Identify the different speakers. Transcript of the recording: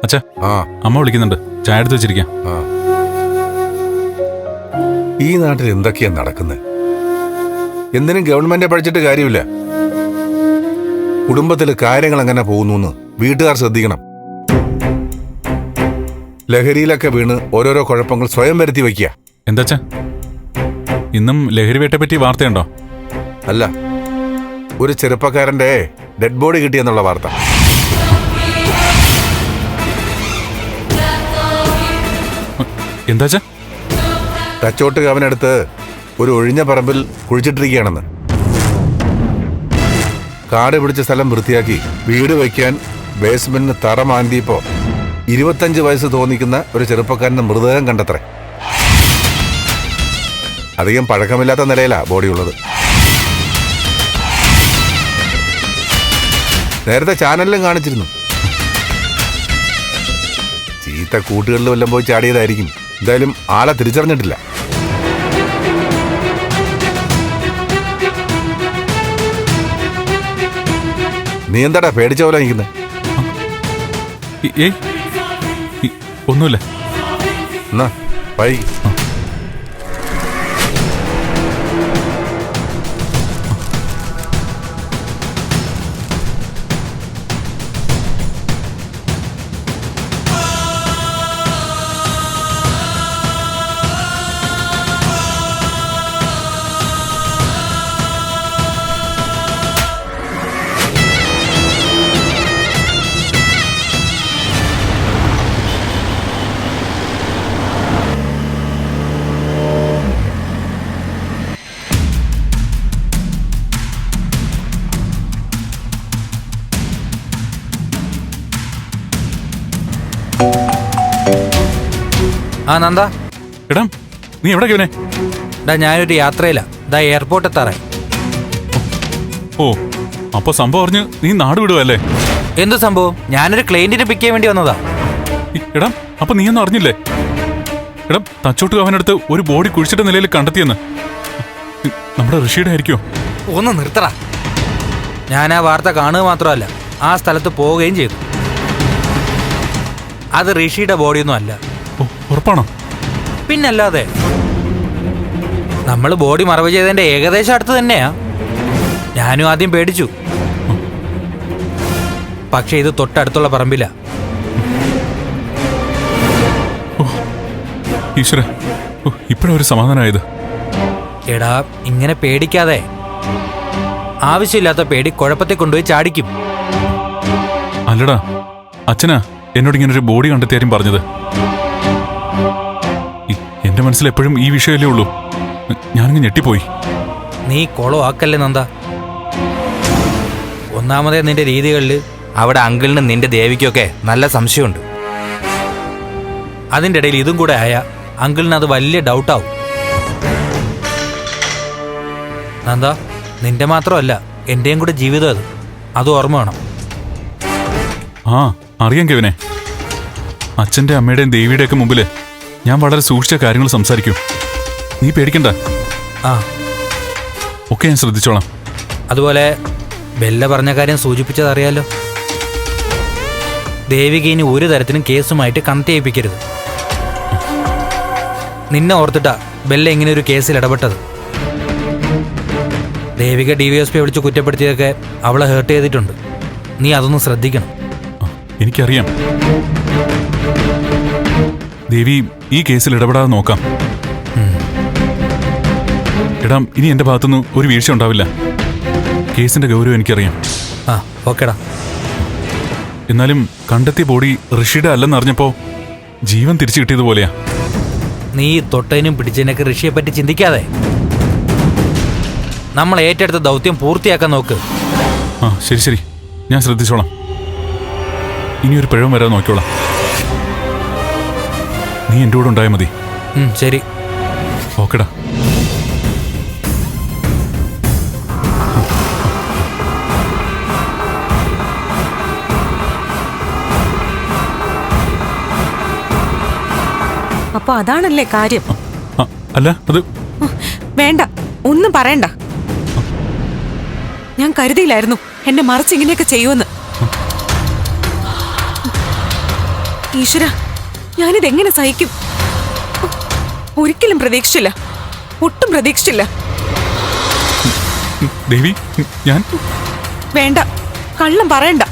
Speaker 1: അച്ഛാ,
Speaker 2: ആ
Speaker 1: അമ്മ വിളിക്കുന്നുണ്ട്. ചായ എടുത്ത് വെച്ചിരിക്കാം.
Speaker 2: ആ ഈ നാട്ടിൽ എന്തൊക്കെയാ നടക്കുന്നത്? എന്തിനും ഗവൺമെന്റ് പഠിച്ചിട്ട് കാര്യമില്ല. കുടുംബത്തിൽ കാര്യങ്ങൾ എങ്ങനെ പോകുന്നു വീട്ടുകാർ ശ്രദ്ധിക്കണം. ലഹരിയിലൊക്കെ വീണ് ഓരോരോ കുഴപ്പങ്ങൾ സ്വയം വരുത്തി വയ്ക്കുക.
Speaker 1: എന്താച്ചാ, ഇന്നും ലഹരി വേട്ടയെ പറ്റി വാർത്തയുണ്ടോ?
Speaker 2: അല്ല, ഒരു ചെറുപ്പക്കാരന്റെ ഡെഡ് ബോഡി കിട്ടിയെന്നുള്ള വാർത്ത.
Speaker 1: എന്താച്ചാ?
Speaker 2: ടച്ചോട്ട് കാവനടുത്ത് ഒരു ഒഴിഞ്ഞ പറമ്പിൽ കുഴിച്ചിട്ടിരിക്കുകയാണെന്ന്. കാട് പിടിച്ച സ്ഥലം വൃത്തിയാക്കി വീട് വയ്ക്കാൻ ബേസ്മെന്റിന് തറ മാന്തിയപ്പോ 25 വയസ്സ് തോന്നിക്കുന്ന ഒരു ചെറുപ്പക്കാരന്റെ മൃതദേഹം കണ്ടത്രേ. അധികം പഴക്കമില്ലാത്ത നിലയിലാ ബോഡി ഉള്ളത്. നേരത്തെ ചാനലിലും കാണിച്ചിരുന്നു. ചീത്ത കൂട്ടുകളിൽ വല്ലതും പോയി ചാടിയതായിരിക്കും. എന്തായാലും ആളെ തിരിച്ചറിഞ്ഞിട്ടില്ല. നീ എന്താടാ പേടിച്ച പോലെ നിൽക്കുന്നത്?
Speaker 1: ഒന്നുമില്ല.
Speaker 2: എന്നാ വൈകി.
Speaker 3: ആ നന്ദ,
Speaker 1: എടാ, നീ എവിടെ കേവനെ?
Speaker 3: ഞാനൊരു യാത്രയിലാ. എയർപോർട്ട് എത്താറായി.
Speaker 1: ഓ, അപ്പൊ സംഭവം അറിഞ്ഞ് നീ നാട് വിടുവല്ലേ?
Speaker 3: എന്ത് സംഭവം? ഞാനൊരു ക്ലയന്റിനെ പിക്ക് ചെയ്യാൻ വേണ്ടി വന്നതാ.
Speaker 1: എടാ, അപ്പൊ നീ ഒന്നും അറിഞ്ഞില്ലേ? എടാ, തച്ചോട്ട് കാവനടുത്ത് ഒരു ബോഡി കുഴിച്ചിട്ട നിലയിൽ കണ്ടെത്തിയെന്ന്. നമ്മുടെ ഋഷിയുടെ ആയിരിക്കോ?
Speaker 3: ഒന്ന് നിർത്തറ. ഞാൻ ആ വാർത്ത കാണുക മാത്രമല്ല, ആ സ്ഥലത്ത് പോവുകയും ചെയ്തു. അത് ഋഷിയുടെ ബോഡിയൊന്നും അല്ല.
Speaker 1: ഓ, ഉറപ്പാണോ?
Speaker 3: പിന്നല്ലാതെ. നമ്മൾ ബോഡി മറവ് ചെയ്തതിന്റെ ഏകദേശം അടുത്ത് തന്നെയാ. ഞാനും ആദ്യം പേടിച്ചു. പക്ഷെ ഇത് തൊട്ടടുത്തുള്ള പറമ്പില്ല.
Speaker 1: ഈശ്വര, ഇപ്പോഴൊരു സമാധാനമായത്.
Speaker 3: എടാ, ഇങ്ങനെ പേടിക്കാതെ. ആവശ്യമില്ലാത്ത പേടി കുഴപ്പത്തെ കൊണ്ടുപോയി ചാടിക്കും.
Speaker 1: അല്ലടാ, അച്ഛനാ എന്നോട് ഇങ്ങനൊരു ബോഡി കണ്ടെത്തിയാരും പറഞ്ഞത്. എന്റെ മനസ്സിൽ എപ്പോഴും ഈ വിഷയമല്ലേ ഉള്ളൂ. ഞാനിങ്ങ് ഞെട്ടിപ്പോയി.
Speaker 3: നീ കൊളോ ആക്കല്ലേ നന്ദ. ഒന്നാമതേ നിന്റെ രീതികളിൽ അവിടെ അങ്കിളിനും നിന്റെ ദേവിക്കൊക്കെ നല്ല സംശയമുണ്ട്. അതിൻ്റെ ഇടയിൽ ഇതും കൂടെ ആയ അങ്കിളിന് അത് വലിയ ഡൗട്ടാവും. നന്ദ, നിന്റെ മാത്രമല്ല എന്റെയും കൂടെ ജീവിതം അത് ഓർമ്മ വേണം.
Speaker 1: ആ, അറിയാം കെവിനെ. അച്ഛന്റെ അമ്മയുടെയും ദേവിയുടെയൊക്കെ മുമ്പില് ഞാൻ വളരെ സൂക്ഷിച്ച കാര്യങ്ങൾ സംസാരിക്കൂ. നീ പേടിക്കണ്ട.
Speaker 3: ആ,
Speaker 1: ഒക്കെ ഞാൻ ശ്രദ്ധിച്ചോളാം.
Speaker 3: അതുപോലെ ബെല്ല പറഞ്ഞ കാര്യം സൂചിപ്പിച്ചതറിയാലോ. ദേവിക ഇനി ഒരു തരത്തിലും കേസുമായിട്ട് കണക്ട് ചെയ്യിപ്പിക്കരുത്. നിന്നെ ഓർത്തിട്ടാ ബെല്ല ഇങ്ങനെ ഒരു കേസിൽ ഇടപെട്ടത്. ദേവിക DVSP വിളിച്ച് കുറ്റപ്പെടുത്തിയതൊക്കെ അവളെ ഹേർട്ട് ചെയ്തിട്ടുണ്ട്. നീ അതൊന്നും ശ്രദ്ധിക്കണം.
Speaker 1: എനിക്കറിയാം. ദേവി ഈ കേസിൽ ഇടപെടാതെ നോക്കാം. എടാ, ഇനി എന്റെ ഭാഗത്തുനിന്ന് ഒരു വീഴ്ച ഉണ്ടാവില്ല. കേസിന്റെ ഗൗരവം എനിക്കറിയാം.
Speaker 3: ആ, ഓക്കേടാ.
Speaker 1: എന്നാലും കണ്ടെത്തിയ ബോഡി ഋഷിയുടെ അല്ലെന്നറിഞ്ഞപ്പോ ജീവൻ തിരിച്ചു കിട്ടിയതുപോലെയാ.
Speaker 3: നീ തൊട്ടതിനും പിടിച്ചതിനൊക്കെ ഋഷിയെ പറ്റി ചിന്തിക്കാതെ നമ്മൾ ഏറ്റെടുത്ത ദൗത്യം പൂർത്തിയാക്കാൻ നോക്ക്.
Speaker 1: ആ, ശരി ശരി, ഞാൻ ശ്രദ്ധിച്ചോളാം. ഇനിയൊരു പിഴവും വരാൻ നോക്കിക്കോളാം. നീ എൻ്റെ കൂടെ ഉണ്ടായാൽ മതി.
Speaker 3: ശരി,
Speaker 1: ഓക്കെടാ.
Speaker 4: അപ്പൊ അതാണല്ലേ കാര്യം?
Speaker 1: അല്ല, അത്
Speaker 4: വേണ്ട, ഒന്നും പറയണ്ട. ഞാൻ കരുതിയില്ലായിരുന്നു എന്നെ മറിച്ച് ഇങ്ങനെയൊക്കെ ചെയ്യുമെന്ന്. ഈശ്വര, ഞാനിതെങ്ങനെ സഹിക്കും? ഒരിക്കലും പ്രതീക്ഷിച്ചില്ല, ഒട്ടും പ്രതീക്ഷിച്ചില്ല.
Speaker 1: ദേവി, ഞാൻ
Speaker 4: വേണ്ട, കള്ളം പറയണ്ട.